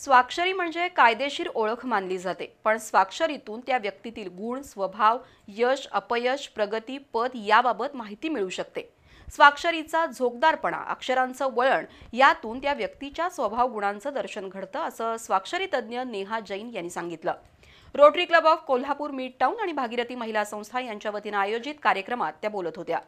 स्वाक्षरी म्हणजे कायदेशीर ओळख मानली जाते, पण स्वाक्षरीतून त्या व्यक्तीतील गुण, स्वभाव, यश, अपयश, प्रगती, पद याबाबत माहिती मिळू शकते. स्वाक्षरीचा झोकदारपणा, अक्षरांचं वळण यातून त्या व्यक्तीच्या स्वभाव गुणांचं दर्शन घडतं, असं स्वाक्षरी तज्ज्ञ नेहा जैन यांनी सांगितलं. Rotary club of Kolhapur mid town आणि भागीरथी महिला संस्था यांच्या वतीनं आयोजित कार्यक्रमात त्या बोलत होत्या.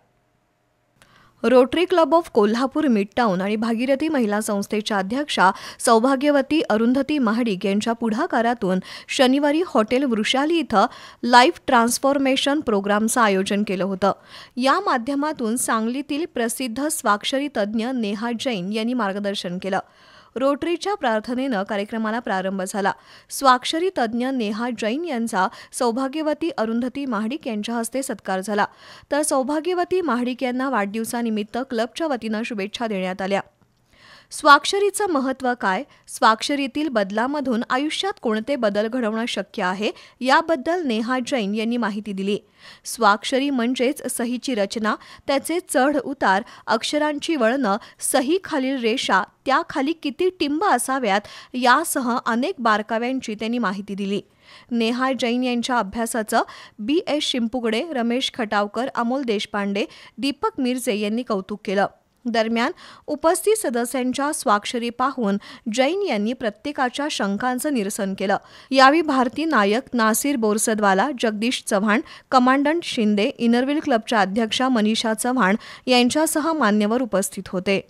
Rotary club of Kolhapur mid town आणि भागीरथी महिला संस्थेच्या अध्यक्षा सौभाग्यवती अरुंधती महाडिक यांच्या पुढाकारातून शनिवारी हॉटेल वृषाली इथं लाईफ ट्रान्सफॉर्मेशन प्रोग्रामचं आयोजन केलं होतं. या माध्यमातून सांगलीतील प्रसिद्ध स्वाक्षरी तज्ज्ञ नेहा जैन यांनी मार्गदर्शन केलं. रोटरीच्या प्रार्थनेनं कार्यक्रमाला प्रारंभ झाला. स्वाक्षरी तज्ज्ञ नेहा जैन यांचा सौभाग्यवती अरुंधती महाडिक यांच्या हस्ते सत्कार झाला. तर सौभाग्यवती महाडिक यांना वाढदिवसानिमित्त क्लबच्या वतीनं शुभेच्छा देण्यात आल्या. स्वाक्षरीचं महत्त्व काय, स्वाक्षरीतील बदलामधून आयुष्यात कोणते बदल घडवणं शक्य आहे याबद्दल नेहा जैन यांनी माहिती दिली. स्वाक्षरी म्हणजेच सहीची रचना, त्याचे चढ उतार, अक्षरांची वळणं, सही खालील रेषा, त्याखाली किती टिंब असाव्यात यासह अनेक बारकाव्यांची त्यांनी माहिती दिली. नेहा जैन यांच्या अभ्यासाचं BS शिंपुगडे, रमेश खटावकर, अमोल देशपांडे, दीपक मिरजे यांनी कौतुक केलं. दरम्यान उपस्थित सदस्यांच्या स्वाक्षरी पाहून जैन यांनी प्रत्येकाच्या शंकांचं निरसन केलं. यावेळी भारती नायक, नासिर बोरसदवाला, जगदीश चव्हाण, कमांडंट शिंदे, इनरव्हील क्लबच्या अध्यक्षा मनीषा चव्हाण यांच्यासह मान्यवर उपस्थित होते.